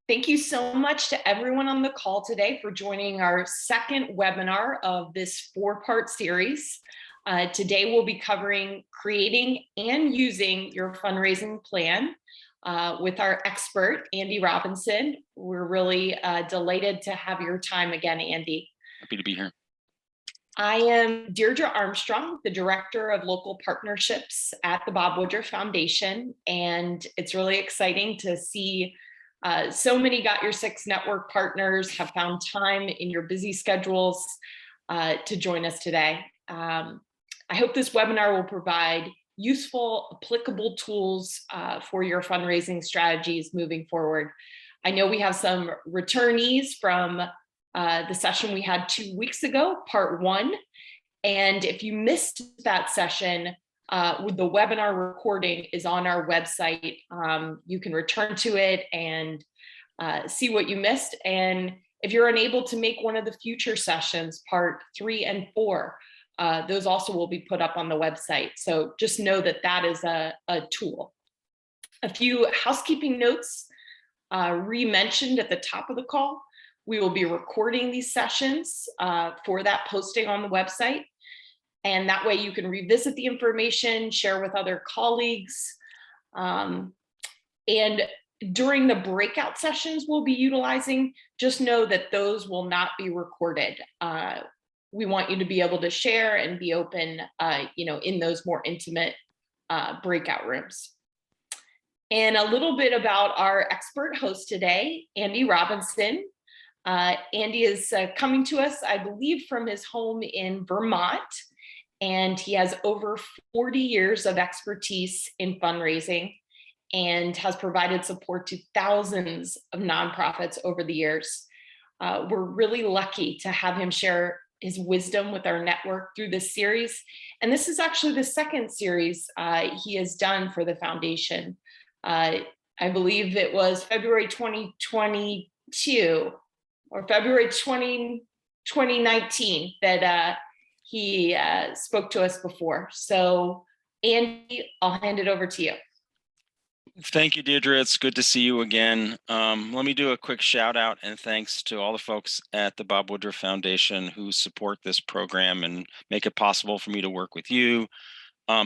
Thank you so much to everyone on the call today for joining our second webinar of this four-part series. Today we'll be covering creating and using your fundraising plan with our expert, Andy Robinson. We're really delighted to have your time again, Andy. Happy to be here. I am Deirdre Armstrong, the Director of Local Partnerships at the Bob Woodruff Foundation, and it's really exciting to see so many Got Your Six Network partners have found time in your busy schedules to join us today. I hope this webinar will provide useful, applicable tools for your fundraising strategies moving forward. I know we have some returnees from the session we had 2 weeks ago, part one. And if you missed that session, the webinar recording is on our website. You can return to it and see what you missed. And if you're unable to make one of the future sessions, part 3 and 4, those also will be put up on the website. So just know that that is a tool. A few housekeeping notes re-mentioned at the top of the call. We will be recording these sessions for that posting on the website. And that way you can revisit the information, share with other colleagues. And during the breakout sessions we'll be utilizing, just know that those will not be recorded. We want you to be able to share and be open, in those more intimate breakout rooms. And a little bit about our expert host today, Andy Robinson. Andy is coming to us, I believe, from his home in Vermont, and he has over 40 years of expertise in fundraising and has provided support to thousands of nonprofits over the years. We're really lucky to have him share his wisdom with our network through this series. And this is actually the second series he has done for the foundation. I believe it was February 2022 or February 2019 that he spoke to us before. So Andy, I'll hand it over to you. Thank you, Deirdre. It's good to see you again. Let me do a quick shout out and thanks to all the folks at the Bob Woodruff Foundation who support this program and make it possible for me to work with you.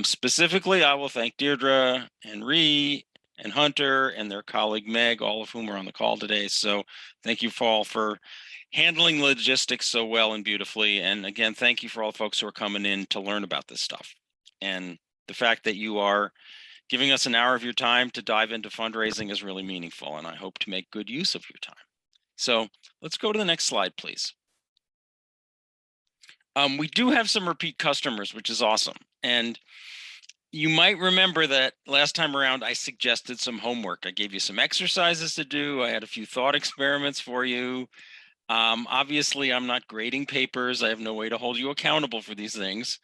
Specifically, I will thank Deirdre and Ree and Hunter and their colleague Meg, all of whom are on the call today. So thank you all for handling logistics so well and beautifully. And again, thank you for all the folks who are coming in to learn about this stuff. And the fact that you are giving us an hour of your time to dive into fundraising is really meaningful, and I hope to make good use of your time. So let's go to the next slide, please. We do have some repeat customers, which is awesome. And you might remember that last time around, I suggested some homework. I gave you some exercises to do. I had a few thought experiments for you. Obviously, I'm not grading papers. I have no way to hold you accountable for these things.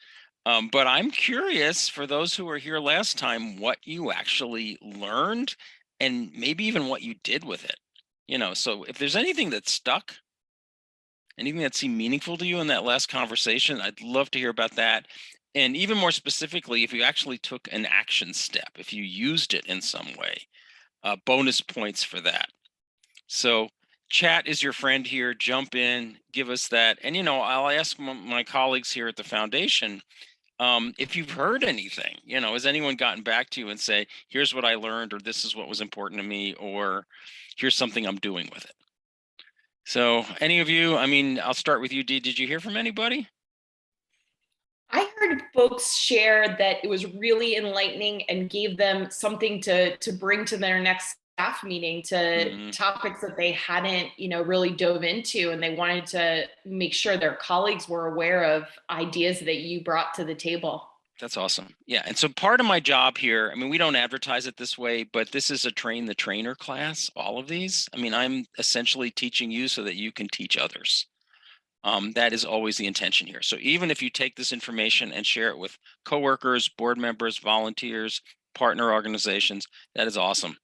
But I'm curious, for those who were here last time, what you actually learned and maybe even what you did with it. So if there's anything that stuck, anything that seemed meaningful to you in that last conversation, I'd love to hear about that. And even more specifically, if you actually took an action step, if you used it in some way, bonus points for that. So chat is your friend here. Jump in, give us that. And, I'll ask my colleagues here at the foundation, if you've heard anything, has anyone gotten back to you and say, here's what I learned, or this is what was important to me, or here's something I'm doing with it. So any of you, I'll start with you, Dee. Did you hear from anybody? I heard folks share that it was really enlightening and gave them something to bring to their next staff meeting, to topics that they hadn't, really dove into, and they wanted to make sure their colleagues were aware of ideas that you brought to the table. That's awesome. Yeah. And so part of my job here, we don't advertise it this way, but this is a train the trainer class, all of these. I'm essentially teaching you so that you can teach others. That is always the intention here. So even if you take this information and share it with coworkers, board members, volunteers, partner organizations, that is awesome.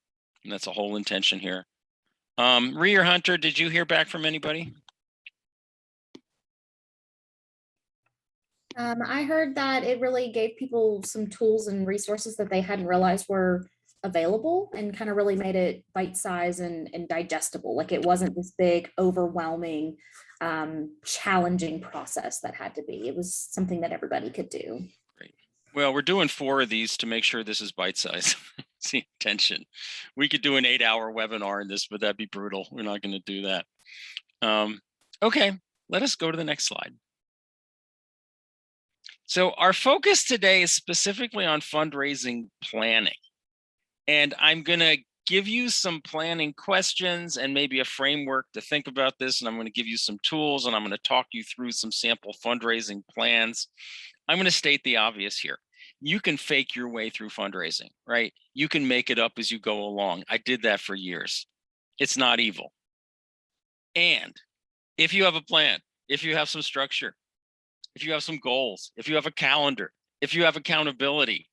And that's a whole intention here. Ree or Hunter, did you hear back from anybody? I heard that it really gave people some tools and resources that they hadn't realized were available and kind of really made it bite-sized and digestible. Like it wasn't this big, overwhelming, challenging process that had to be. It was something that everybody could do. Great. Well, we're doing 4 of these to make sure this is bite-sized. See, attention. We could do an 8-hour webinar in this, but that'd be brutal. We're not going to do that. Okay, let us go to the next slide. So our focus today is specifically on fundraising planning. And I'm going to give you some planning questions and maybe a framework to think about this. And I'm going to give you some tools, and I'm going to talk you through some sample fundraising plans. I'm going to state the obvious here. You can fake your way through fundraising, right? You can make it up as you go along. I did that for years. It's not evil. And if you have a plan, if you have some structure, if you have some goals, if you have a calendar, if you have accountability,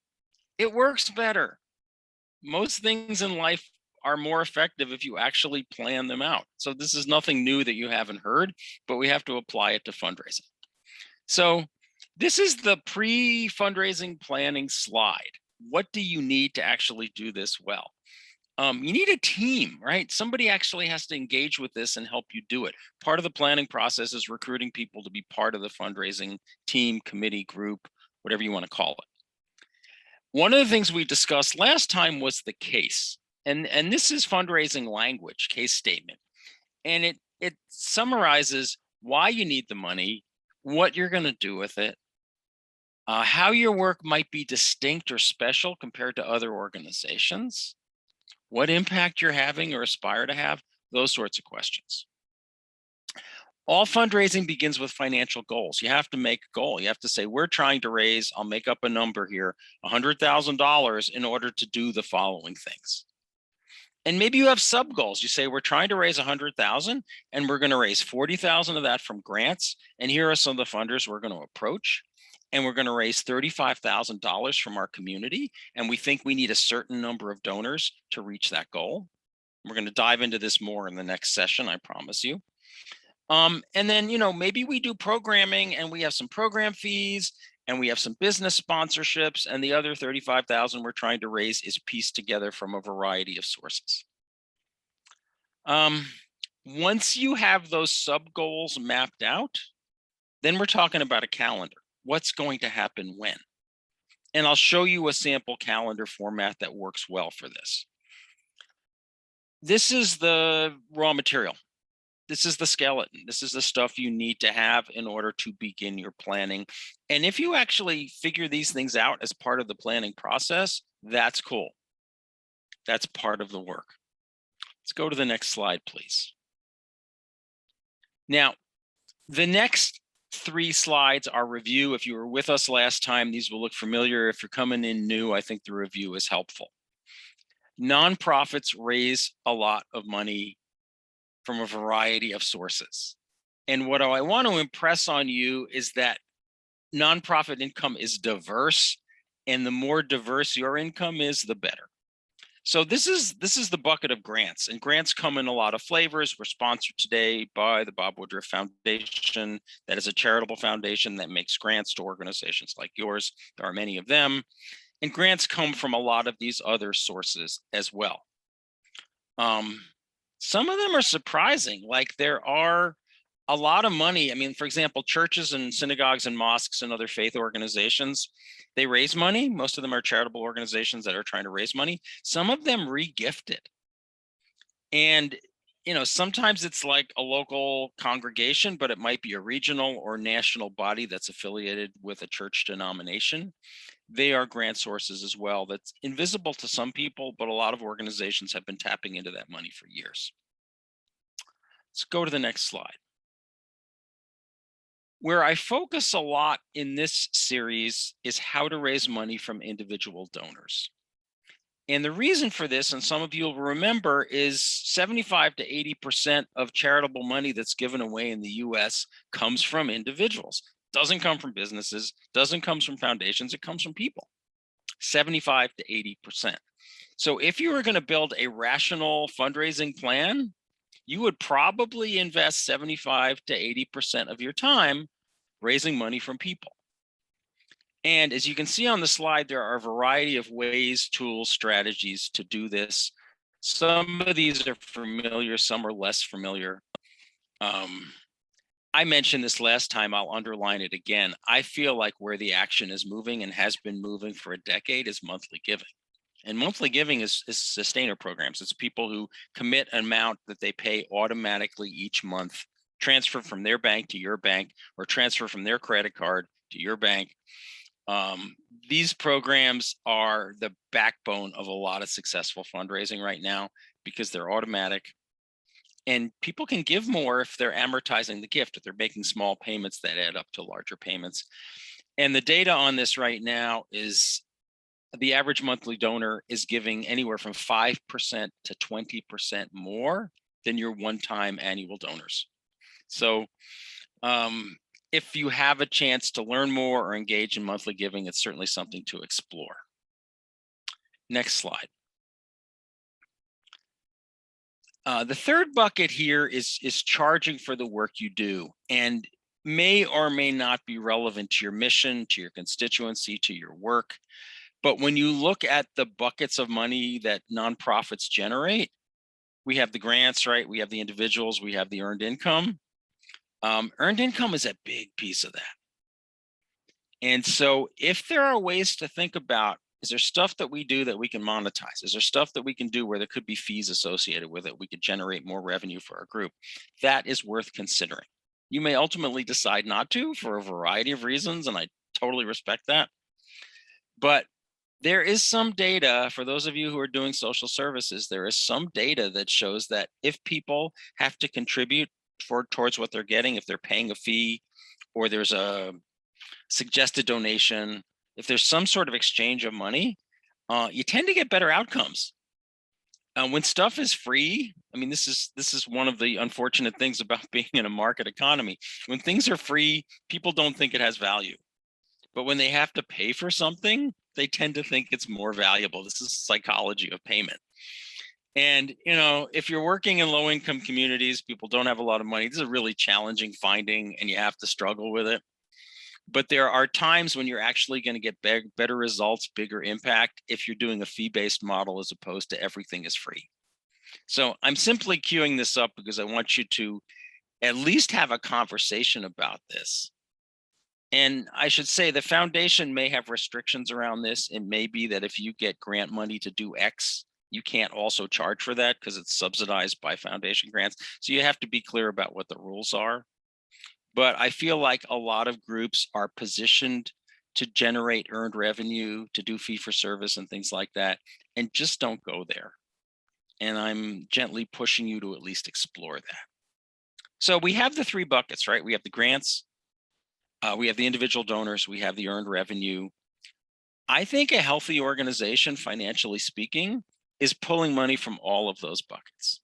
it works better. Most things in life are more effective if you actually plan them out. So this is nothing new that you haven't heard, but we have to apply it to fundraising. So this is the pre-fundraising planning slide. What do you need to actually do this well? You need a team, right? Somebody actually has to engage with this and help you do it. Part of the planning process is recruiting people to be part of the fundraising team, committee, group, whatever you want to call it. One of the things we discussed last time was the case. And this is fundraising language, case statement. And it summarizes why you need the money, what you're going to do with it, how your work might be distinct or special compared to other organizations, what impact you're having or aspire to have, those sorts of questions. All fundraising begins with financial goals. You have to make a goal. You have to say, we're trying to raise, I'll make up a number here, $100,000 in order to do the following things. And maybe you have sub goals. You say, we're trying to raise 100,000 and we're going to raise 40,000 of that from grants. And here are some of the funders we're going to approach. And we're going to raise $35,000 from our community. And we think we need a certain number of donors to reach that goal. We're going to dive into this more in the next session, I promise you. And then, maybe we do programming and we have some program fees and we have some business sponsorships, and the other 35,000 we're trying to raise is pieced together from a variety of sources. Once you have those sub goals mapped out, then we're talking about a calendar. What's going to happen when? And I'll show you a sample calendar format that works well for this. This is the raw material. This is the skeleton. This is the stuff you need to have in order to begin your planning. And if you actually figure these things out as part of the planning process, that's cool. That's part of the work. Let's go to the next slide, please. Now, the next 3 slides are review. If you were with us last time, these will look familiar. If you're coming in new, I think the review is helpful. Nonprofits raise a lot of money from a variety of sources. And what I want to impress on you is that nonprofit income is diverse, and the more diverse your income is, the better. So this is the bucket of grants, and grants come in a lot of flavors. We're sponsored today by the Bob Woodruff Foundation. That is a charitable foundation that makes grants to organizations like yours. There are many of them, and grants come from a lot of these other sources as well. Some of them are surprising, like there are a lot of money. I mean, for example, churches and synagogues and mosques and other faith organizations, they raise money. Most of them are charitable organizations that are trying to raise money. Some of them re-gift it. And, sometimes it's like a local congregation, but it might be a regional or national body that's affiliated with a church denomination. They are grant sources as well. That's invisible to some people, but a lot of organizations have been tapping into that money for years. Let's go to the next slide. Where I focus a lot in this series is how to raise money from individual donors. And the reason for this, and some of you will remember, is 75 to 80% of charitable money that's given away in the US comes from individuals. Doesn't come from businesses, doesn't come from foundations, it comes from people. 75 to 80%. So if you were going to build a rational fundraising plan, you would probably invest 75 to 80% of your time raising money from people. And as you can see on the slide, there are a variety of ways, tools, strategies to do this. Some of these are familiar, some are less familiar. I mentioned this last time, I'll underline it again. I feel like where the action is moving and has been moving for a decade is monthly giving. And monthly giving is sustainer programs. It's people who commit an amount that they pay automatically each month, transfer from their bank to your bank, or transfer from their credit card to your bank. These programs are the backbone of a lot of successful fundraising right now because they're automatic. And people can give more if they're amortizing the gift, if they're making small payments that add up to larger payments. And the data on this right now is the average monthly donor is giving anywhere from 5% to 20% more than your one-time annual donors. So if you have a chance to learn more or engage in monthly giving, it's certainly something to explore. Next slide. The third bucket here is charging for the work you do, and may or may not be relevant to your mission, to your constituency, to your work. But when you look at the buckets of money that nonprofits generate, we have the grants, right? We have the individuals, we have the earned income. Earned income is a big piece of that. And so if there are ways to think about, is there stuff that we do that we can monetize? Is there stuff that we can do where there could be fees associated with it? We could generate more revenue for our group. That is worth considering. You may ultimately decide not to for a variety of reasons, and I totally respect that. But there is some data, for those of you who are doing social services, there is some data that shows that if people have to contribute towards what they're getting, if they're paying a fee, or there's a suggested donation, if there's some sort of exchange of money, you tend to get better outcomes. When stuff is free, I mean, this is one of the unfortunate things about being in a market economy. When things are free, people don't think it has value. But when they have to pay for something, they tend to think it's more valuable. This is psychology of payment. And, you know, if you're working in low income communities, people don't have a lot of money. This is a really challenging finding, and you have to struggle with it. But there are times when you're actually going to get better results, bigger impact if you're doing a fee-based model as opposed to everything is free. So I'm simply queuing this up because I want you to at least have a conversation about this. And I should say the foundation may have restrictions around this. It may be that if you get grant money to do X, you can't also charge for that because it's subsidized by foundation grants. So you have to be clear about what the rules are. But I feel like a lot of groups are positioned to generate earned revenue, to do fee for service and things like that, and just don't go there. And I'm gently pushing you to at least explore that. So we have the three buckets, right? We have the grants, we have the individual donors, we have the earned revenue. I think a healthy organization, financially speaking, is pulling money from all of those buckets.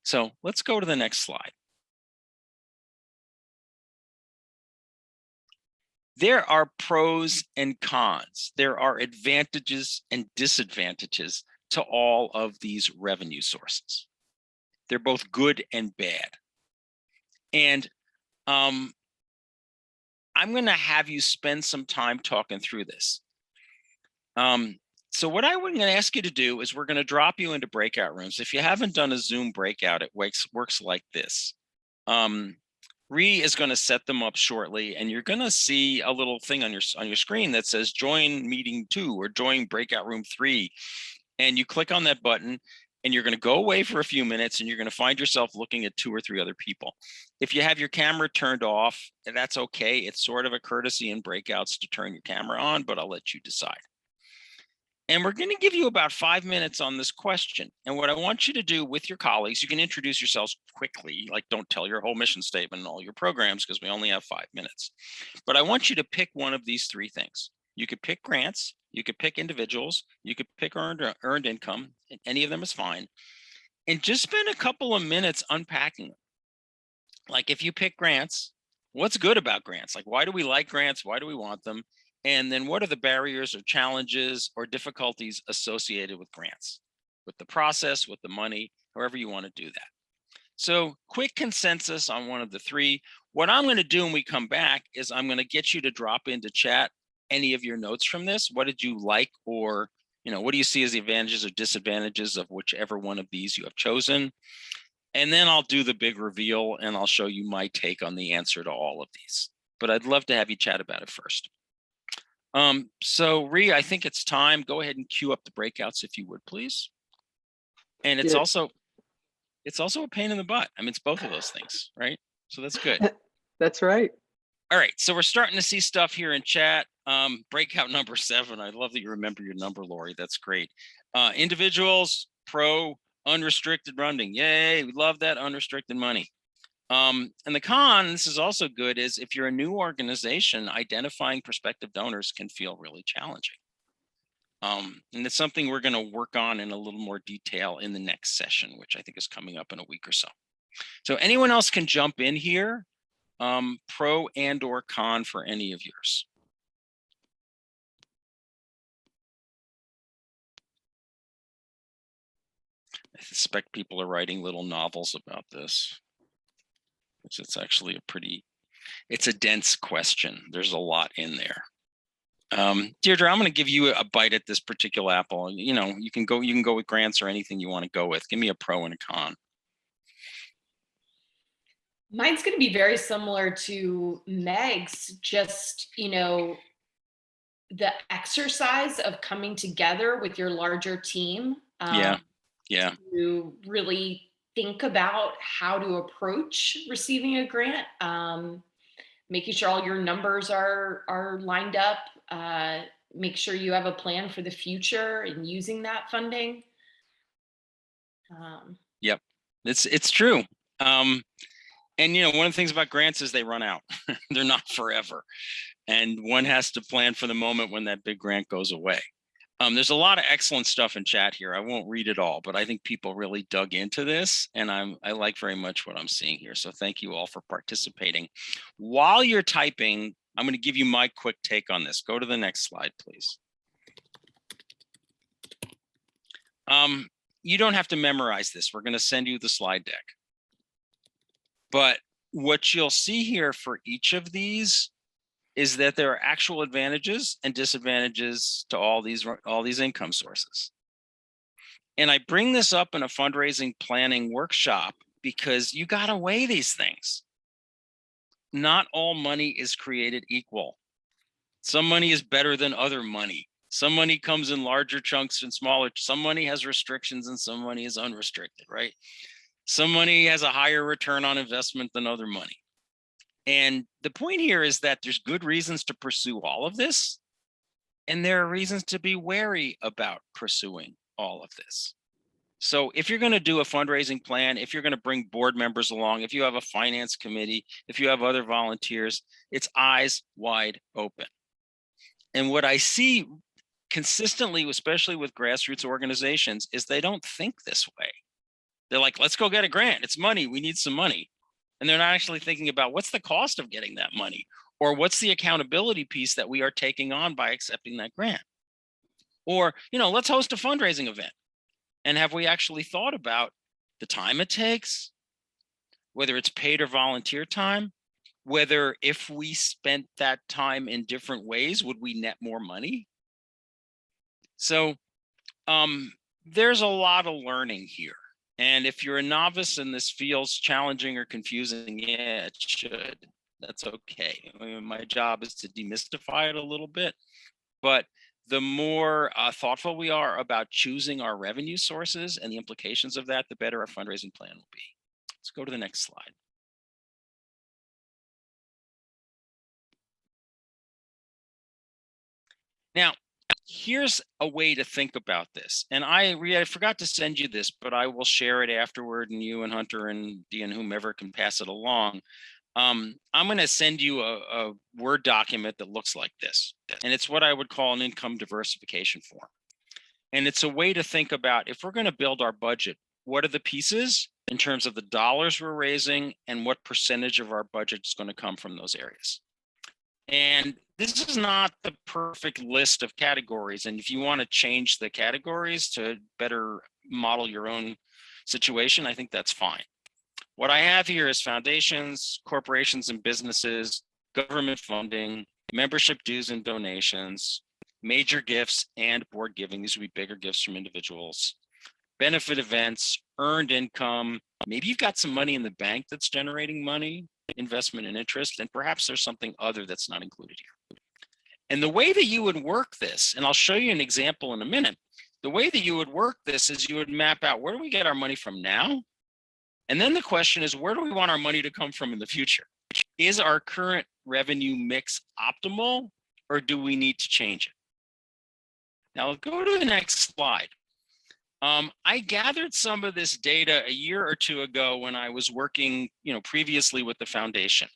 So let's go to the next slide. There are pros and cons. There are advantages and disadvantages to all of these revenue sources. They're both good and bad. And I'm going to have you spend some time talking through this. So what I'm going to ask you to do is we're going to drop you into breakout rooms. If you haven't done a Zoom breakout, it works like this. Ree is going to set them up shortly, and you're going to see a little thing on your screen that says join meeting 2 or join breakout room 3. And you click on that button, and you're going to go away for a few minutes, and you're going to find yourself looking at 2 or 3 other people. If you have your camera turned off, that's okay. It's sort of a courtesy in breakouts to turn your camera on, but I'll let you decide. And we're going to give you about 5 minutes on this question. And what I want you to do with your colleagues, you can introduce yourselves quickly, like don't tell your whole mission statement and all your programs because we only have 5 minutes. But I want you to pick one of these 3 things. You could pick grants, you could pick individuals, you could pick earned income, and any of them is fine. And just spend a couple of minutes unpacking them. Like if you pick grants, what's good about grants? Like why do we like grants? Why do we want them? And then what are the barriers or challenges or difficulties associated with grants, with the process, with the money, however you want to do that. So quick consensus on one of the 3. What I'm going to do when we come back is I'm going to get you to drop into chat any of your notes from this. What did you like, or what do you see as the advantages or disadvantages of whichever one of these you have chosen? And then I'll do the big reveal and I'll show you my take on the answer to all of these. But I'd love to have you chat about it first. So Rhea, I think it's time. Go ahead and queue up the breakouts if you would, please. And it's also a pain in the butt. I mean, it's both of those things, right? So that's good. That's right. All right, so we're starting to see stuff here in chat. Breakout number 7. I love that you remember your number, Lori. That's great. Individuals, pro, unrestricted funding. Yay, we love that unrestricted money. And the con, this is also good, is if you're a new organization, identifying prospective donors can feel really challenging. And it's something we're going to work on in a little more detail in the next session, which I think is coming up in a week or so. So anyone else can jump in here, pro and or con for any of yours. I suspect people are writing little novels about this, which it's actually it's a dense question. There's a lot in there. Deirdre, I'm going to give you a bite at this particular apple. You can go with grants or anything you want to go with. Give me a pro and a con. Mine's going to be very similar to Meg's, just, the exercise of coming together with your larger team. Yeah. To really think about how to approach receiving a grant, making sure all your numbers are lined up, make sure you have a plan for the future and using that funding. Yep, it's true. And one of the things about grants is they run out. They're not forever. And one has to plan for the moment when that big grant goes away. There's a lot of excellent stuff in chat here. I won't read it all, but I think people really dug into this, and I like very much what I'm seeing here. So thank you all for participating. While you're typing, I'm going to give you my quick take on this. Go to the next slide, please. You don't have to memorize this. We're going to send you the slide deck. But what you'll see here for each of these is that there are actual advantages and disadvantages to all these income sources. And I bring this up in a fundraising planning workshop because you got to weigh these things. Not all money is created equal. Some money is better than other money. Some money comes in larger chunks and smaller. Some money has restrictions and some money is unrestricted, right? Some money has a higher return on investment than other money. And the point here is that there's good reasons to pursue all of this, and there are reasons to be wary about pursuing all of this. So if you're going to do a fundraising plan, if you're going to bring board members along, if you have a finance committee, if you have other volunteers, it's eyes wide open. And what I see consistently, especially with grassroots organizations, is they don't think this way. They're like, let's go get a grant. It's money. We need some money. And they're not actually thinking about what's the cost of getting that money, or what's the accountability piece that we are taking on by accepting that grant. Or, let's host a fundraising event. And have we actually thought about the time it takes, whether it's paid or volunteer time, whether if we spent that time in different ways, would we net more money? So there's a lot of learning here. And if you're a novice and this feels challenging or confusing, yeah, it should. That's okay. My job is to demystify it a little bit. But the more thoughtful we are about choosing our revenue sources and the implications of that, the better our fundraising plan will be. Let's go to the next slide. Now, here's a way to think about this. And I forgot to send you this, but I will share it afterward, and you and Hunter and Dee and whomever can pass it along. I'm going to send you a Word document that looks like this. And it's what I would call an income diversification form. And it's a way to think about, if we're going to build our budget, what are the pieces in terms of the dollars we're raising and what percentage of our budget is going to come from those areas. And this is not the perfect list of categories. And if you want to change the categories to better model your own situation, I think that's fine. What I have here is foundations, corporations and businesses, government funding, membership dues and donations, major gifts and board giving. These would be bigger gifts from individuals, benefit events, earned income. Maybe you've got some money in the bank that's generating money, investment and interest, and perhaps there's something other that's not included here. And the way that you would work this, and I'll show you an example in a minute, the way that you would work this is you would map out, where do we get our money from now? And then the question is, where do we want our money to come from in the future? Is our current revenue mix optimal, or do we need to change it? Now, I'll go to the next slide. I gathered some of this data a year or two ago when I was working, previously with the foundation.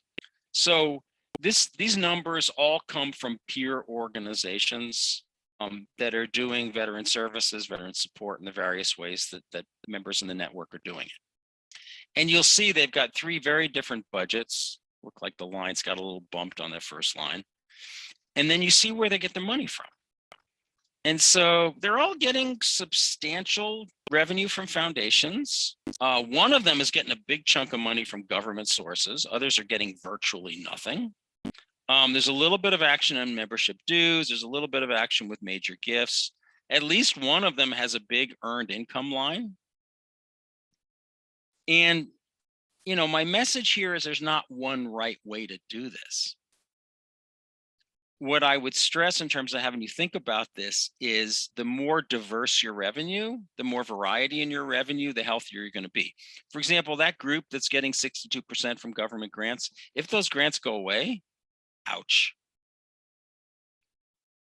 So these numbers all come from peer organizations that are doing veteran services, veteran support in the various ways that members in the network are doing it. And you'll see they've got 3 very different budgets. Look like the line's got a little bumped on their first line. And then you see where they get their money from. And so they're all getting substantial revenue from foundations. One of them is getting a big chunk of money from government sources. Others are getting virtually nothing. There's a little bit of action on membership dues. There's a little bit of action with major gifts. At least one of them has a big earned income line. And, my message here is there's not one right way to do this. What I would stress in terms of having you think about this is the more diverse your revenue, the more variety in your revenue, the healthier you're going to be. For example, that group that's getting 62% from government grants, if those grants go away, ouch.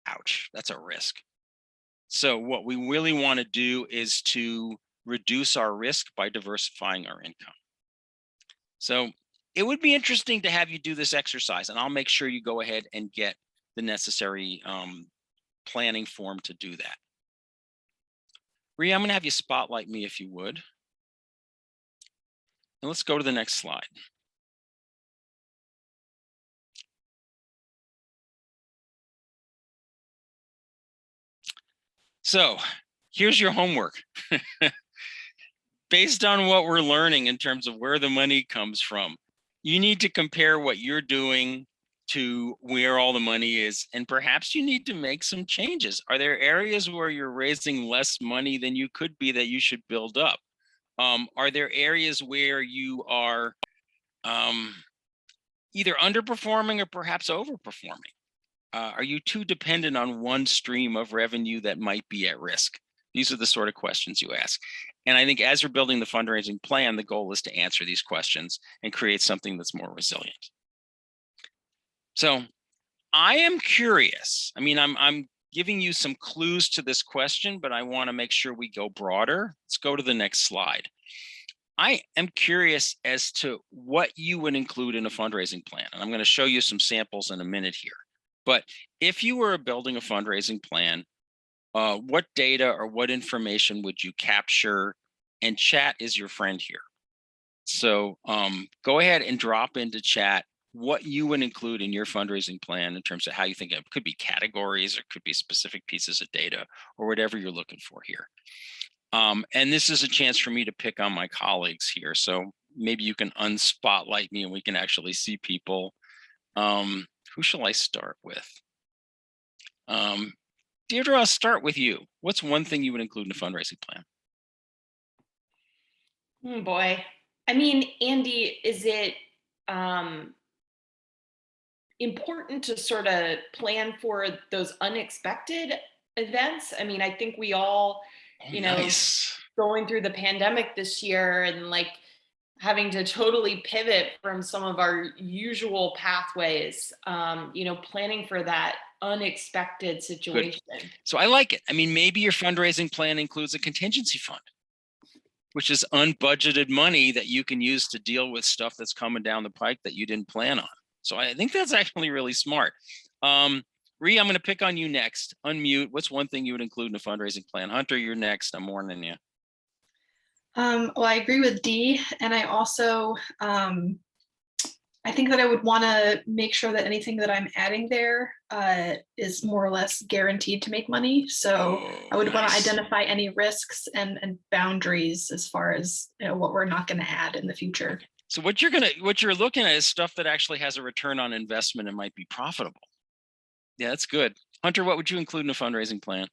Ouch, that's a risk. So what we really want to do is to reduce our risk by diversifying our income. So it would be interesting to have you do this exercise, and I'll make sure you go ahead and get the necessary planning form to do that. Rhea, I'm going to have you spotlight me if you would. And let's go to the next slide. So here's your homework. Based on what we're learning in terms of where the money comes from, you need to compare what you're doing to where all the money is, and perhaps you need to make some changes. Are there areas where you're raising less money than you could be that you should build up? Are there areas where you are either underperforming or perhaps overperforming? Are you too dependent on one stream of revenue that might be at risk? These are the sort of questions you ask. And I think as you're building the fundraising plan, the goal is to answer these questions and create something that's more resilient. So I am curious. I mean, I'm giving you some clues to this question, but I want to make sure we go broader. Let's go to the next slide. I am curious as to what you would include in a fundraising plan. And I'm going to show you some samples in a minute here. But if you were building a fundraising plan, what data or what information would you capture? And chat is your friend here. So go ahead and drop into chat what you would include in your fundraising plan in terms of how you think it could be categories or could be specific pieces of data or whatever you're looking for here. And this is a chance for me to pick on my colleagues here. So maybe you can unspotlight me and we can actually see people. Who shall I start with? Deirdre, I'll start with you. What's one thing you would include in a fundraising plan? Oh boy. I mean, Andy, is it important to sort of plan for those unexpected events? I mean, I think we all, Nice. Going through the pandemic this year and having to totally pivot from some of our usual pathways, planning for that unexpected situation. Good. So I like it. I mean, maybe your fundraising plan includes a contingency fund, which is unbudgeted money that you can use to deal with stuff that's coming down the pike that you didn't plan on. So I think that's actually really smart. Rhea, I'm going to pick on you next. Unmute. What's one thing you would include in a fundraising plan? Hunter, you're next. I'm warning you. Well, I agree with Dee, and I also, I think that I would want to make sure that anything that I'm adding there is more or less guaranteed to make money. So I would want to identify any risks and boundaries as far as what we're not going to add in the future. So what you're looking at is stuff that actually has a return on investment and might be profitable. Yeah, that's good. Hunter, what would you include in a fundraising plan?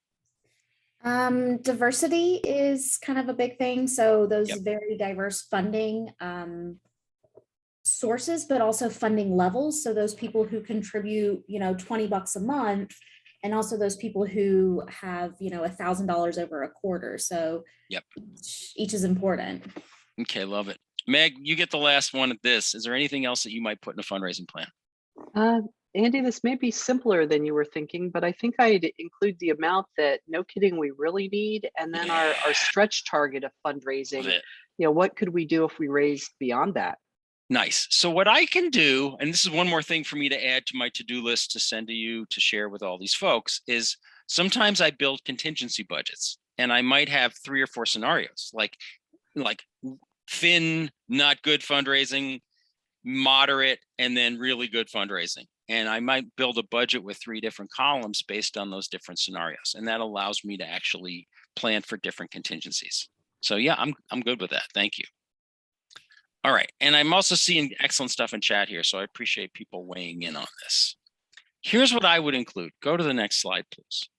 Diversity is kind of a big thing. So those Yep. very diverse funding sources, but also funding levels. So those people who contribute, $20 a month, and also those people who have, $1,000 over a quarter. So Yep. each is important. Okay, love it. Meg, you get the last one at this. Is there anything else that you might put in a fundraising plan? Andy, this may be simpler than you were thinking, but I think I'd include the amount that, no kidding, we really need, and then our Yeah. stretch target of Love fundraising. it. What could we do if we raised beyond that? Nice. So what I can do, and this is one more thing for me to add to my to-do list to send to you to share with all these folks, is sometimes I build contingency budgets, and I might have 3 or 4 scenarios, like thin, not good fundraising, moderate, and then really good fundraising. And I might build a budget with 3 different columns based on those different scenarios. And that allows me to actually plan for different contingencies. So yeah, I'm good with that. Thank you. All right. And I'm also seeing excellent stuff in chat here. So I appreciate people weighing in on this. Here's what I would include. Go to the next slide, please.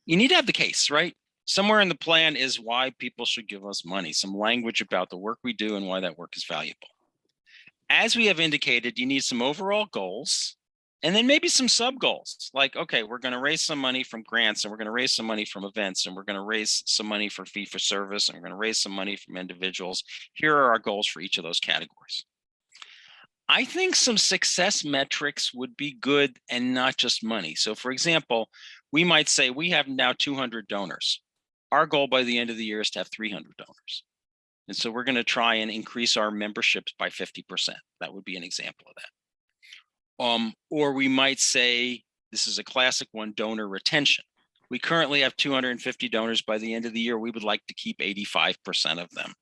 You need to have the case, right? Somewhere in the plan is why people should give us money, some language about the work we do and why that work is valuable. As we have indicated, you need some overall goals and then maybe some sub goals, like, okay, we're going to raise some money from grants, and we're going to raise some money from events, and we're going to raise some money for fee for service, and we're going to raise some money from individuals. Here are our goals for each of those categories. I think some success metrics would be good, and not just money. So for example, we might say we have now 200 donors. Our goal by the end of the year is to have 300 donors. And so we're going to try and increase our memberships by 50%. That would be an example of that. Or we might say, this is a classic one, donor retention. We currently have 250 donors. By the end of the year, we would like to keep 85% of them,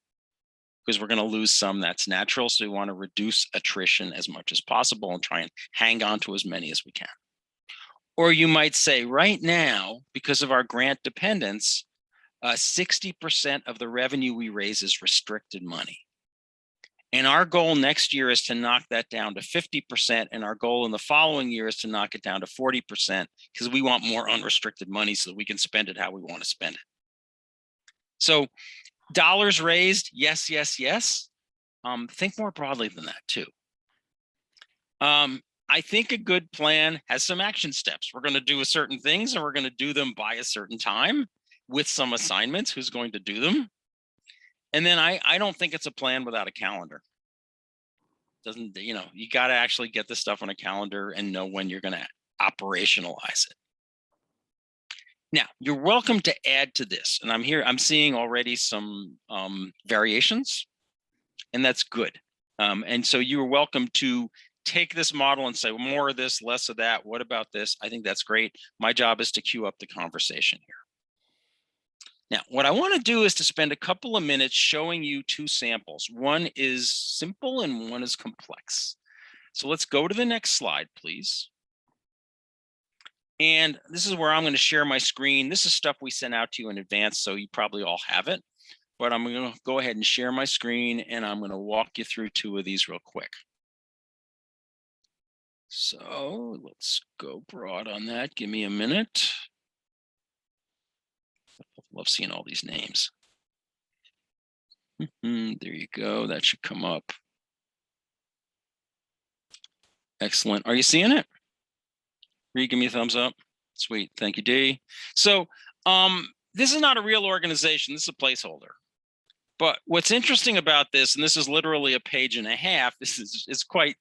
because we're going to lose some. That's natural. So we want to reduce attrition as much as possible and try and hang on to as many as we can. Or you might say, right now, because of our grant dependence, 60% of the revenue we raise is restricted money. And our goal next year is to knock that down to 50%. And our goal in the following year is to knock it down to 40%, because we want more unrestricted money so that we can spend it how we want to spend it. So dollars raised, yes, yes, yes. Think more broadly than that too. I think a good plan has some action steps. We're going to do certain things, and we're going to do them by a certain time with some assignments. Who's going to do them? And then I don't think it's a plan without a calendar. Doesn't, you got to actually get this stuff on a calendar and know when you're going to operationalize it. Now, you're welcome to add to this. And I'm seeing already some variations, and that's good. And so you're welcome to take this model and say, well, more of this, less of that. What about this? I think that's great. My job is to queue up the conversation here. Now, what I want to do is to spend a couple of minutes showing you 2 samples. One is simple and one is complex. So let's go to the next slide, please. And this is where I'm going to share my screen. This is stuff we sent out to you in advance, so you probably all have it. But I'm going to go ahead and share my screen, and I'm going to walk you through 2 of these real quick. So let's go broad on that. Give me a minute. Love seeing all these names. There you go. That should come up. Excellent. Are you seeing it? Reed, give me a thumbs up. Sweet. Thank you, Dee. So this is not a real organization. This is a placeholder. But what's interesting about this, and this is literally a page and a half, this is quite,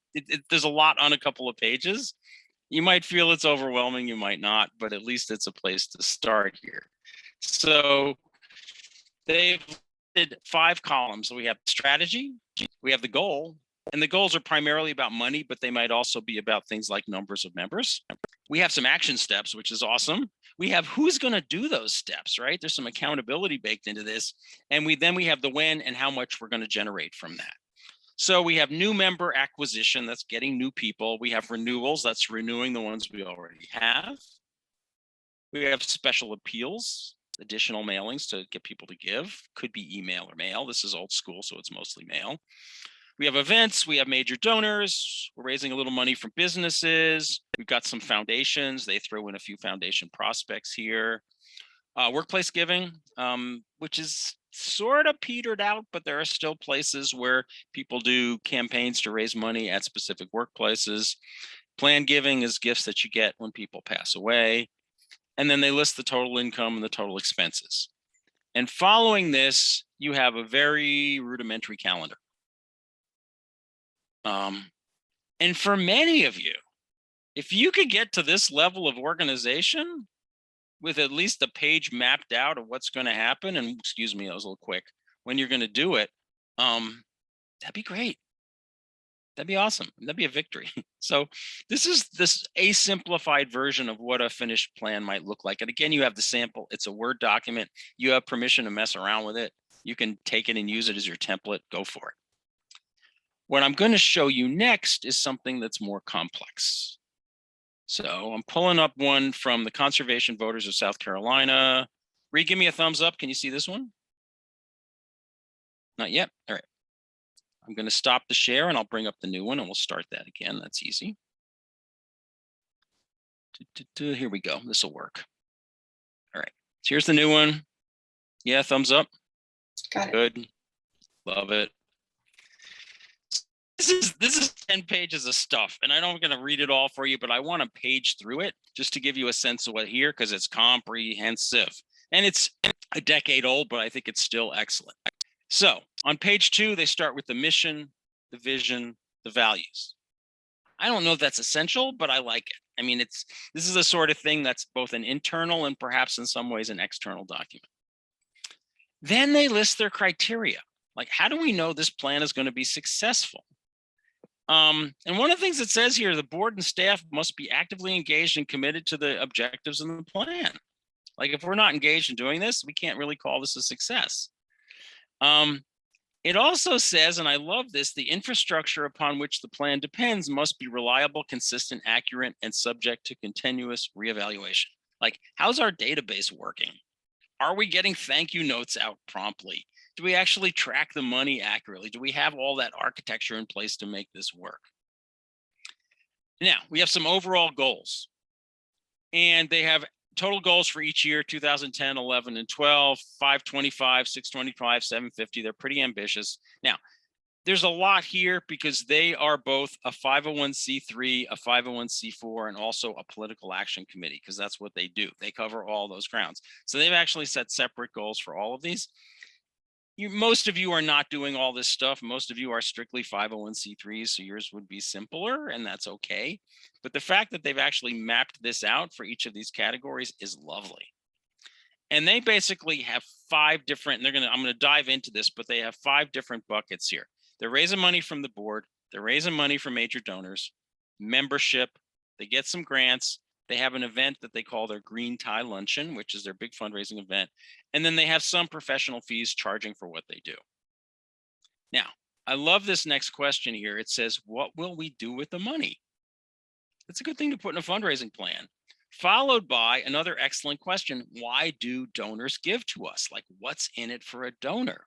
there's a lot on a couple of pages. You might feel it's overwhelming, you might not, but at least it's a place to start here. So they've did 5 columns. So we have strategy, we have the goal, and the goals are primarily about money, but they might also be about things like numbers of members. We have some action steps, which is awesome. We have who's going to do those steps, right? There's some accountability baked into this. And we have the when and how much we're going to generate from that. So we have new member acquisition, that's getting new people. We have renewals, that's renewing the ones we already have. We have special appeals, additional mailings to get people to give. Could be email or mail. This is old school, so it's mostly mail. We have events, we have major donors, we're raising a little money from businesses. We've got some foundations. They throw in a few foundation prospects here. Workplace giving, which is sort of petered out, but there are still places where people do campaigns to raise money at specific workplaces. Planned giving is gifts that you get when people pass away. And then they list the total income and the total expenses. And following this, you have a very rudimentary calendar. And for many of you, if you could get to this level of organization with at least a page mapped out of what's going to happen, and excuse me, that was a little quick, when you're going to do it, that'd be great. That'd be awesome. That'd be a victory. So this is this simplified version of what a finished plan might look like. And again, you have the sample. It's a Word document. You have permission to mess around with it. You can take it and use it as your template. Go for it. What I'm going to show you next is something that's more complex. So I'm pulling up one from the Conservation Voters of South Carolina. Reed, give me a thumbs up. Can you see this one? Not yet. All right. I'm going to stop the share and I'll bring up the new one and we'll start that again. That's easy. Here we go. This will work. All right. So here's the new one. Yeah, thumbs up. Got it. Good. Love it. This is 10 pages of stuff, and I'm going to read it all for you, but I want to page through it just to give you a sense of what here, because it's comprehensive. And it's a decade old, but I think it's still excellent. So on page 2, they start with the mission, the vision, the values. I don't know if that's essential, but I like it. I mean, this is the sort of thing that's both an internal and perhaps in some ways an external document. Then they list their criteria. Like, how do we know this plan is going to be successful? And one of the things it says here, the board and staff must be actively engaged and committed to the objectives in the plan. Like, if we're not engaged in doing this, we can't really call this a success. It also says, and I love this, the infrastructure upon which the plan depends must be reliable, consistent, accurate, and subject to continuous reevaluation. Like, how's our database working? Are we getting thank you notes out promptly? Do we actually track the money accurately? Do we have all that architecture in place to make this work? Now, we have some overall goals. And they have total goals for each year, 2010, 11, and 12, 525, 625, 750. They're pretty ambitious. Now, there's a lot here because they are both a 501c3, a 501c4, and also a political action committee, because that's what they do. They cover all those grounds. So they've actually set separate goals for all of these. Most of you are not doing all this stuff. Most of you are strictly 501c3s, so yours would be simpler, and that's okay. But the fact that they've actually mapped this out for each of these categories is lovely. And they basically have 5 different, and I'm going to dive into this, but they have 5 different buckets here. They're raising money from the board. They're raising money from major donors, membership. They get some grants. They have an event that they call their Green Tie Luncheon, which is their big fundraising event. And then they have some professional fees charging for what they do. Now, I love this next question here. It says, what will we do with the money? That's a good thing to put in a fundraising plan. Followed by another excellent question. Why do donors give to us? Like, what's in it for a donor?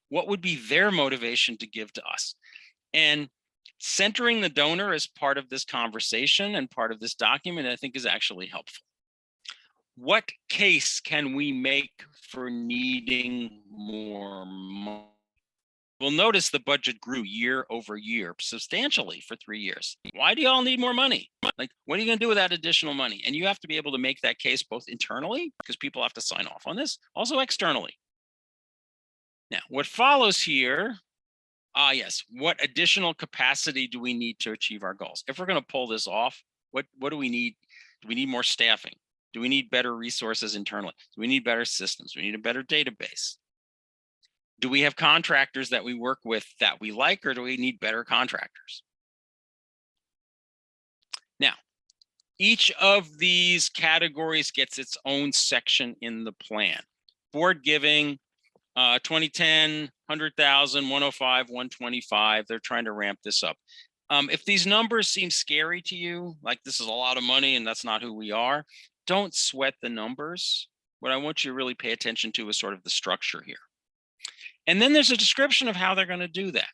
What would be their motivation to give to us? And centering the donor as part of this conversation and part of this document, I think, is actually helpful. What case can we make for needing more money? Well, notice the budget grew year over year substantially for 3 years. Why do y'all need more money? Like, what are you going to do with that additional money? And you have to be able to make that case both internally, because people have to sign off on this, also externally. Now, what follows here, yes, what additional capacity do we need to achieve our goals? If we're going to pull this off, what do we need? Do we need more staffing? Do we need better resources internally? Do we need better systems? Do we need a better database? Do we have contractors that we work with that we like, or do we need better contractors? Now, each of these categories gets its own section in the plan. Board giving, 2010, 100,000, 105, 125. They're trying to ramp this up. If these numbers seem scary to you, like this is a lot of money and that's not who we are, don't sweat the numbers. What I want you to really pay attention to is sort of the structure here. And then there's a description of how they're going to do that.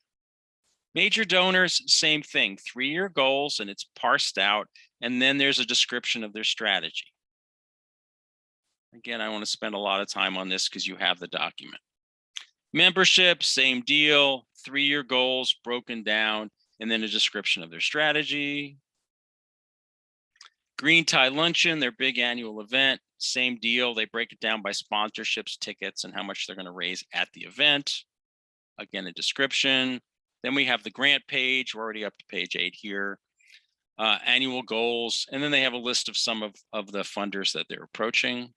Major donors, same thing, 3-year goals, and it's parsed out. And then there's a description of their strategy. Again, I want to spend a lot of time on this because you have the document. Membership, same deal, 3-year goals broken down, and then a description of their strategy. Green Tie Luncheon, their big annual event, same deal. They break it down by sponsorships, tickets, and how much they're going to raise at the event. Again, a description. Then we have the grant page. We're already up to page 8 here. Annual goals, and then they have a list of some of the funders that they're approaching.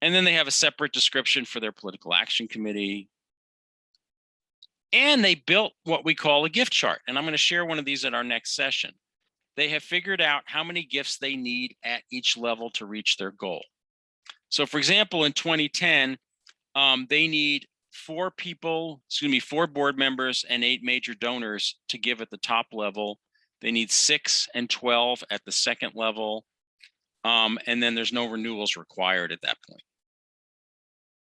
And then they have a separate description for their political action committee. And they built what we call a gift chart. And I'm going to share one of these at our next session. They have figured out how many gifts they need at each level to reach their goal. So for example, in 2010, they need 4 board members and 8 major donors to give at the top level. They need 6 and 12 at the second level. And then there's no renewals required at that point.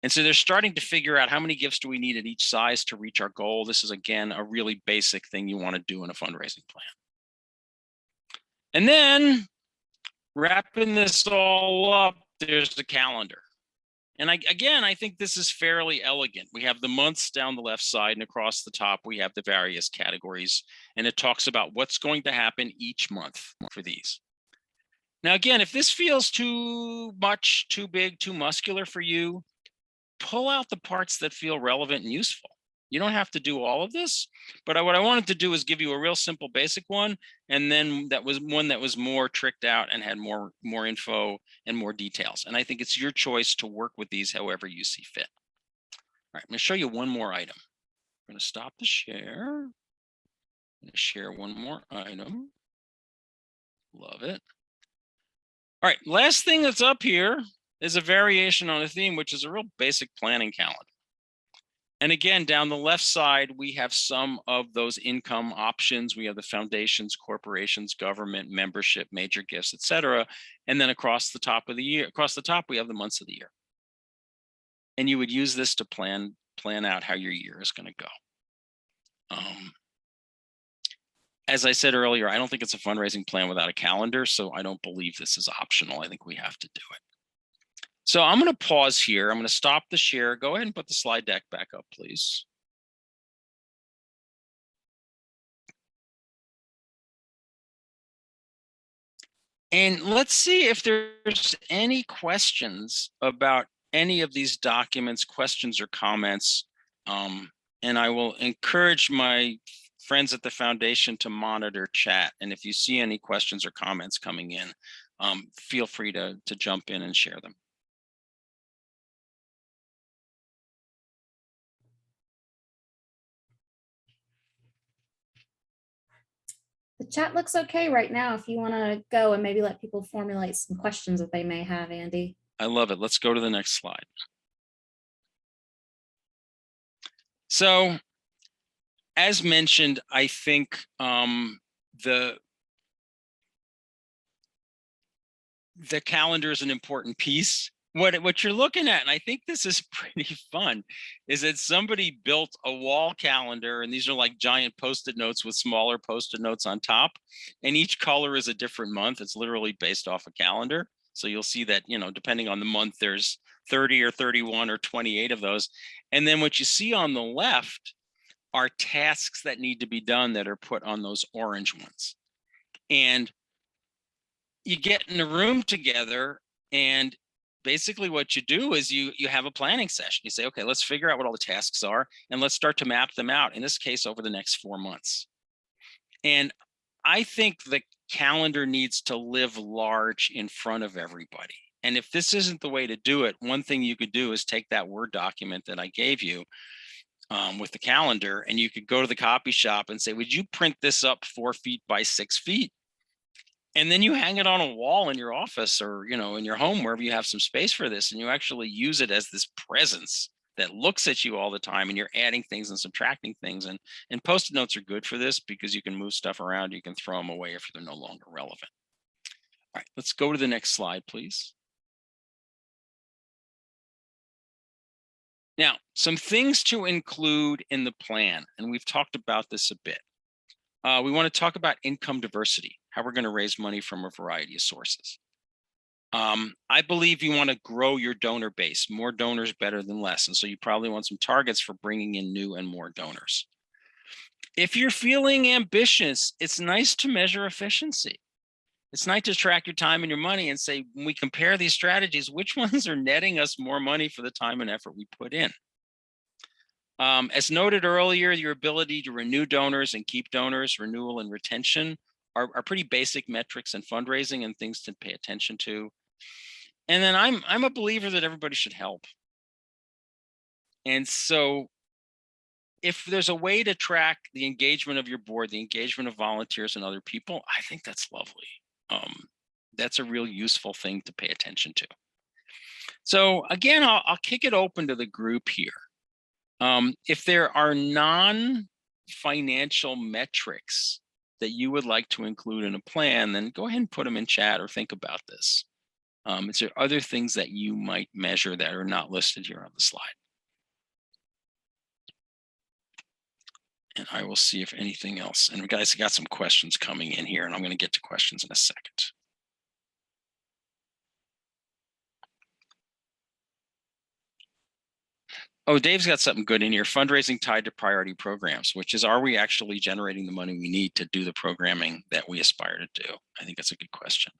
And so they're starting to figure out how many gifts do we need at each size to reach our goal. This is, again, a really basic thing you want to do in a fundraising plan. And then wrapping this all up, there's the calendar. And I think this is fairly elegant. We have the months down the left side, and across the top, we have the various categories. And it talks about what's going to happen each month for these. Now, again, if this feels too much, too big, too muscular for you, pull out the parts that feel relevant and useful. You don't have to do all of this, but what I wanted to do is give you a real simple basic one, and then that was one that was more tricked out and had more info and more details. And I think it's your choice to work with these however you see fit. All right, I'm going to show you one more item. I'm going to stop the share. I'm going to share one more item. Love it. All right, last thing that's up here is a variation on a theme, which is a real basic planning calendar. And again, down the left side, we have some of those income options. We have the foundations, corporations, government, membership, major gifts, et cetera. And then across the top of the year, we have the months of the year. And you would use this to plan out how your year is going to go. As I said earlier, I don't think it's a fundraising plan without a calendar, so I don't believe this is optional. I think we have to do it. So I'm going to pause here. I'm going to stop the share. Go ahead and put the slide deck back up, please. And let's see if there's any questions about any of these documents, questions or comments. And I will encourage my friends at the foundation to monitor chat. And if you see any questions or comments coming in, feel free to jump in and share them. The chat looks okay right now. If you want to go and maybe let people formulate some questions that they may have, Andy. I love it. Let's go to the next slide. So, as mentioned, I think the calendar is an important piece. What you're looking at, and I think this is pretty fun, is that somebody built a wall calendar, and these are like giant Post-it notes with smaller Post-it notes on top, and each color is a different month. It's literally based off a calendar. So you'll see that, depending on the month, there's 30 or 31 or 28 of those. And then what you see on the left are tasks that need to be done that are put on those orange ones. And you get in a room together, and basically what you do is you have a planning session. You say, okay, let's figure out what all the tasks are, and let's start to map them out, in this case, over the next 4 months. And I think the calendar needs to live large in front of everybody. And if this isn't the way to do it, one thing you could do is take that Word document that I gave you with the calendar, and you could go to the copy shop and say, would you print this up 4 feet by 6 feet? And then you hang it on a wall in your office, or, in your home, wherever you have some space for this, and you actually use it as this presence that looks at you all the time, and you're adding things and subtracting things. And Post-it notes are good for this because you can move stuff around. You can throw them away if they're no longer relevant. All right, let's go to the next slide, please. Now, some things to include in the plan, and we've talked about this a bit. We want to talk about income diversity, how we're going to raise money from a variety of sources. I believe you want to grow your donor base. More donors better than less. And so you probably want some targets for bringing in new and more donors. If you're feeling ambitious, it's nice to measure efficiency. It's nice to track your time and your money and say, when we compare these strategies, which ones are netting us more money for the time and effort we put in? As noted earlier, your ability to renew donors and keep donors, renewal and retention are pretty basic metrics in fundraising and things to pay attention to. And then I'm a believer that everybody should help. And so if there's a way to track the engagement of your board, the engagement of volunteers and other people, I think that's lovely. That's a real useful thing to pay attention to. So again, I'll kick it open to the group here. If there are non-financial metrics that you would like to include in a plan, then go ahead and put them in chat or think about this. Is there other things that you might measure that are not listed here on the slide? And I will see if anything else. And guys, got some questions coming in here, and I'm going to get to questions in a second. Oh, Dave's got something good in here. Fundraising tied to priority programs, which is, are we actually generating the money we need to do the programming that we aspire to do? I think that's a good question.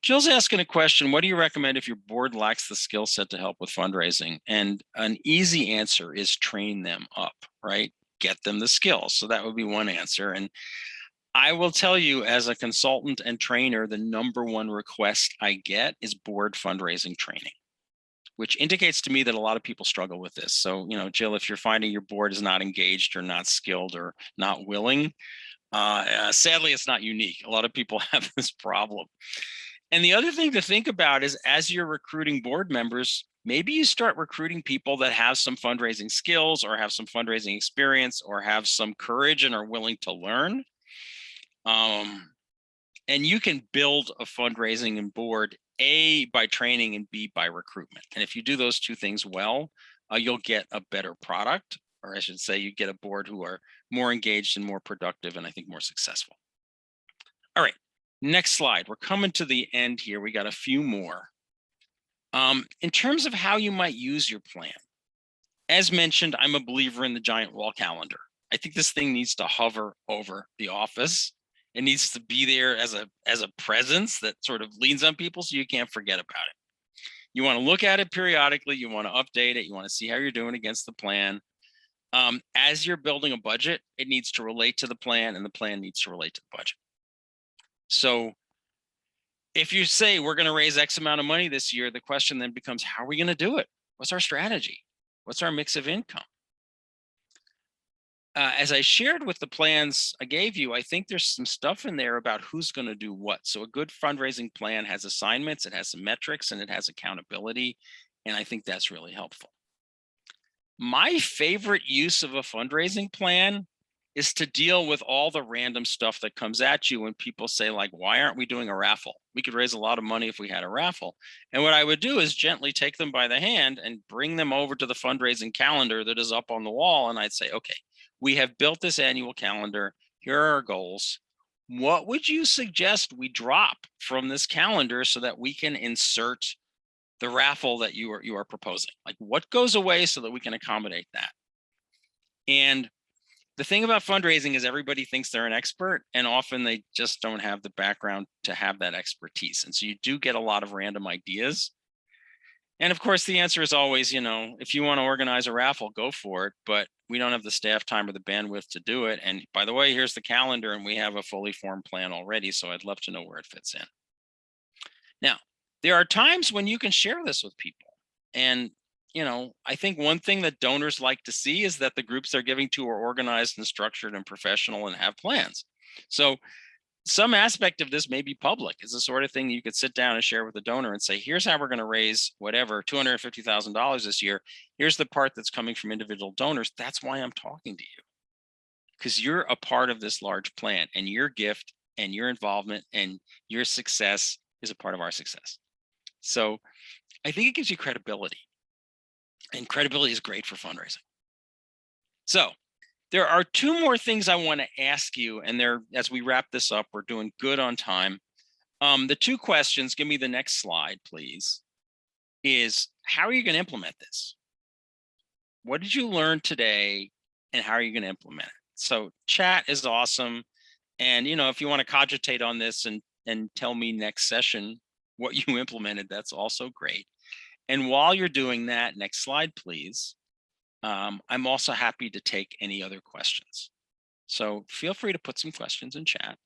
Jill's asking a question. What do you recommend if your board lacks the skill set to help with fundraising? And an easy answer is train them up, right? Get them the skills. So that would be one answer. And I will tell you, as a consultant and trainer, the #1 request I get is board fundraising training, which indicates to me that a lot of people struggle with this. So, Jill, if you're finding your board is not engaged or not skilled or not willing, sadly, it's not unique. A lot of people have this problem. And the other thing to think about is, as you're recruiting board members, maybe you start recruiting people that have some fundraising skills or have some fundraising experience or have some courage and are willing to learn. And you can build a fundraising and board, A, by training, and B, by recruitment. And if you do those two things well, you'll get a better product, or I should say you get a board who are more engaged and more productive, and I think more successful. All right, next slide. We're coming to the end here. We got a few more. In terms of how you might use your plan, as mentioned, I'm a believer in the giant wall calendar. I think this thing needs to hover over the office. It needs to be there as a presence that sort of leans on people so you can't forget about it. You want to look at it periodically. You want to update it. You want to see how you're doing against the plan. As you're building a budget, it needs to relate to the plan, and the plan needs to relate to the budget. So if you say we're going to raise X amount of money this year, the question then becomes, how are we going to do it? What's our strategy? What's our mix of income? As I shared with the plans I gave you, I think there's some stuff in there about who's going to do what. So a good fundraising plan has assignments, it has some metrics, and it has accountability. And I think that's really helpful. My favorite use of a fundraising plan is to deal with all the random stuff that comes at you when people say, like, why aren't we doing a raffle? We could raise a lot of money if we had a raffle. And what I would do is gently take them by the hand and bring them over to the fundraising calendar that is up on the wall. And I'd say, okay, we have built this annual calendar. Here are our goals. What would you suggest we drop from this calendar so that we can insert the raffle that you are proposing? Like, what goes away so that we can accommodate that? And the thing about fundraising is everybody thinks they're an expert, and often they just don't have the background to have that expertise. And so you do get a lot of random ideas. And of course, the answer is always, if you want to organize a raffle, go for it. But we don't have the staff time or the bandwidth to do it. And by the way, here's the calendar, and we have a fully formed plan already. So I'd love to know where it fits in. Now, there are times when you can share this with people. And I think one thing that donors like to see is that the groups they're giving to are organized and structured and professional and have plans. So some aspect of this may be public. It's the sort of thing you could sit down and share with the donor and say, here's how we're going to raise whatever, $250,000 this year. Here's the part that's coming from individual donors. That's why I'm talking to you, because you're a part of this large plan, and your gift and your involvement and your success is a part of our success. So I think it gives you credibility. And credibility is great for fundraising. So there are two more things I want to ask you, and as we wrap this up, we're doing good on time. The two questions, give me the next slide, please, is how are you going to implement this? What did you learn today, and how are you going to implement it? So chat is awesome. And, if you want to cogitate on this and tell me next session what you implemented, that's also great. And while you're doing that, next slide, please. I'm also happy to take any other questions. So feel free to put some questions in chat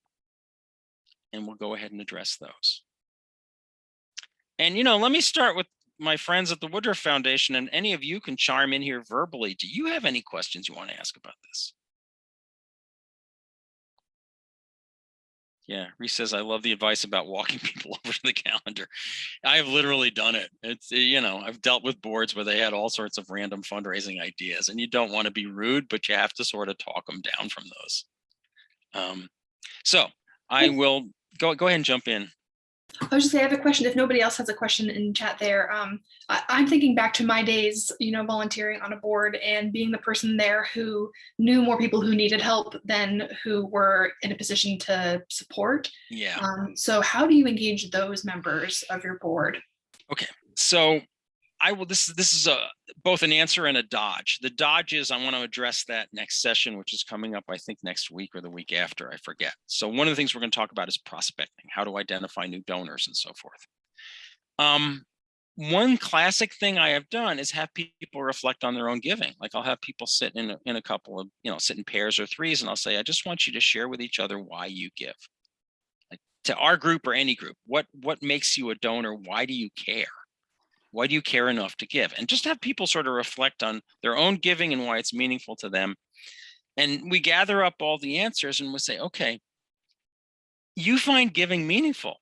and we'll go ahead and address those. And, let me start with my friends at the Woodruff Foundation, and any of you can chime in here verbally. Do you have any questions you want to ask about this? Yeah, Reese says, I love the advice about walking people over to the calendar. I have literally done it. It's, I've dealt with boards where they had all sorts of random fundraising ideas, and you don't want to be rude, but you have to sort of talk them down from those. So I will go ahead and jump in. I was just saying, I have a question. If nobody else has a question in chat there, I'm thinking back to my days, volunteering on a board and being the person there who knew more people who needed help than who were in a position to support. Yeah. So how do you engage those members of your board? Okay. So this is both an answer and a dodge. The dodge is I want to address that next session, which is coming up, I think next week or the week after, I forget. So one of the things we're going to talk about is prospecting, how to identify new donors and so forth. One classic thing I have done is have people reflect on their own giving. Like I'll have people sit in a couple of, sit in pairs or threes, and I'll say, I just want you to share with each other why you give. Like to our group or any group, what makes you a donor? Why do you care? Why do you care enough to give? And just have people sort of reflect on their own giving and why it's meaningful to them. And we gather up all the answers and we say, okay, you find giving meaningful.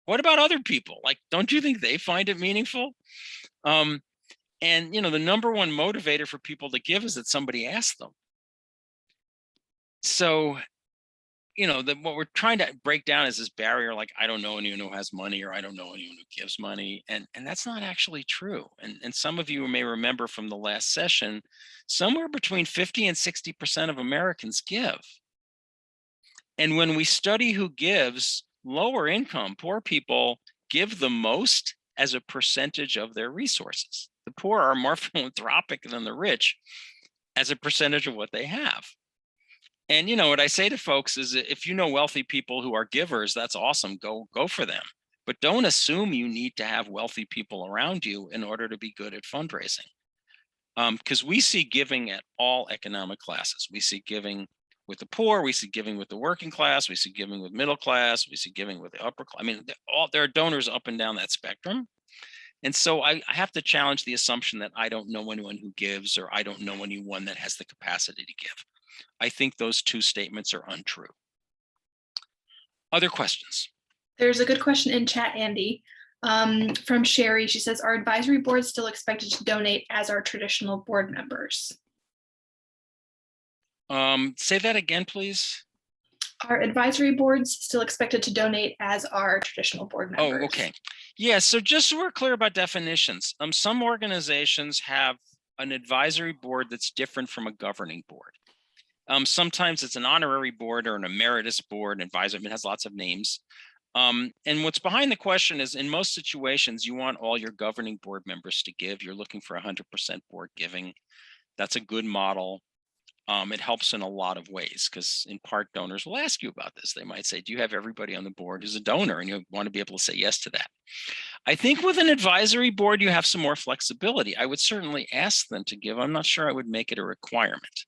What about other people? Like, don't you think they find it meaningful? And, the number one motivator for people to give is that somebody asked them. So, what we're trying to break down is this barrier, like, I don't know anyone who has money, or I don't know anyone who gives money. And that's not actually true. And some of you may remember from the last session, somewhere between 50 and 60% of Americans give. And when we study who gives, lower income, poor people give the most as a percentage of their resources. The poor are more philanthropic than the rich as a percentage of what they have. And what I say to folks is, if you know wealthy people who are givers, that's awesome. Go for them. But don't assume you need to have wealthy people around you in order to be good at fundraising. Because we see giving at all economic classes. We see giving with the poor, we see giving with the working class, we see giving with middle class, we see giving with the upper class. I mean, there are donors up and down that spectrum. And so I have to challenge the assumption that I don't know anyone who gives, or I don't know anyone that has the capacity to give. I think those two statements are untrue. Other questions? There's a good question in chat, Andy, from Sherry. She says, are advisory boards still expected to donate as our traditional board members? Say that again, please. Are advisory boards still expected to donate as our traditional board members? Oh, okay. Yeah, so just so we're clear about definitions, some organizations have an advisory board that's different from a governing board. Sometimes it's an honorary board or an emeritus board, an advisor. It has lots of names. And what's behind the question is, in most situations, you want all your governing board members to give. You're looking for 100% board giving. That's a good model. It helps in a lot of ways, because in part donors will ask you about this. They might say, do you have everybody on the board as a donor? And you want to be able to say yes to that. I think with an advisory board, you have some more flexibility. I would certainly ask them to give. I'm not sure I would make it a requirement.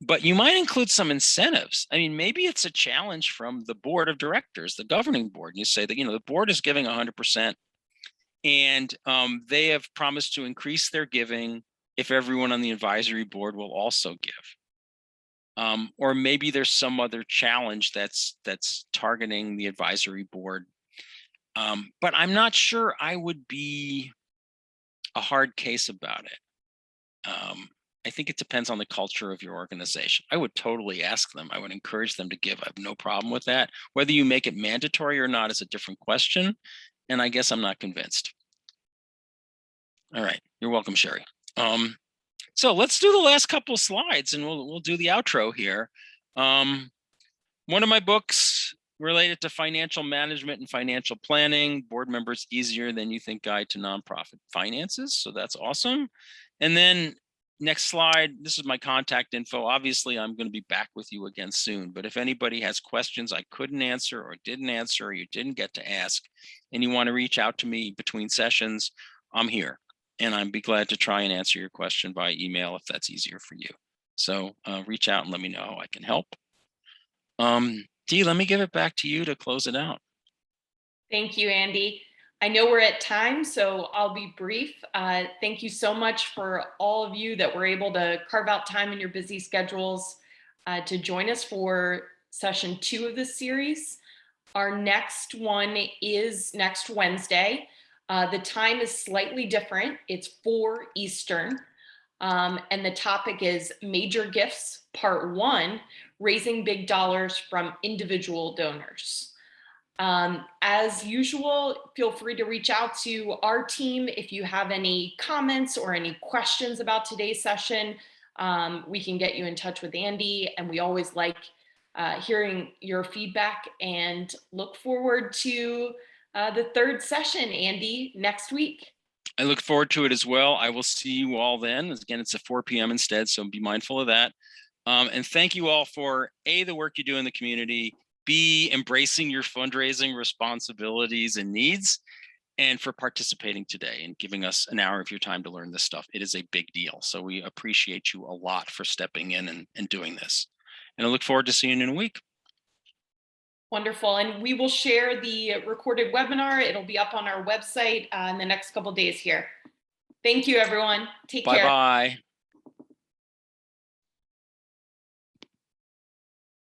But you might include some incentives. I mean, maybe it's a challenge from the board of directors, the governing board. And you say that, the board is giving 100%, and they have promised to increase their giving if everyone on the advisory board will also give. Or maybe there's some other challenge that's targeting the advisory board. But I'm not sure I would be a hard case about it. I think it depends on the culture of your organization. I would totally ask them. I would encourage them to give. I have no problem with that. Whether you make it mandatory or not is a different question. And I guess I'm not convinced. All right. You're welcome, Sherry. So let's do the last couple slides and we'll do the outro here. One of my books related to financial management and financial planning, Board Members Easier Than You Think Guide to Nonprofit Finances. So that's awesome. And then next slide, this is my contact info. Obviously, I'm going to be back with you again soon, but if anybody has questions I couldn't answer or didn't answer or you didn't get to ask, and you want to reach out to me between sessions, I'm here. And I'd be glad to try and answer your question by email if that's easier for you. So reach out and let me know how I can help. Dee, let me give it back to you to close it out. Thank you, Andy. I know we're at time, so I'll be brief. Thank you so much for all of you that were able to carve out time in your busy schedules to join us for session 2 of this series. Our next one is next Wednesday. The time is slightly different. It's 4 Eastern. And the topic is Major Gifts, Part 1, Raising Big Dollars from Individual Donors. As usual, feel free to reach out to our team if you have any comments or any questions about today's session. We can get you in touch with Andy, and we always like hearing your feedback and look forward to the 3rd session, Andy, next week. I look forward to it as well. I will see you all then. Again, it's at 4 p.m. instead, so be mindful of that. And thank you all for A, the work you do in the community, B, embracing your fundraising responsibilities and needs, and for participating today and giving us an hour of your time to learn this stuff. It is a big deal. So we appreciate you a lot for stepping in and doing this. And I look forward to seeing you in a week. Wonderful. And we will share the recorded webinar. It'll be up on our website in the next couple of days here. Thank you, everyone. Take care. Bye-bye.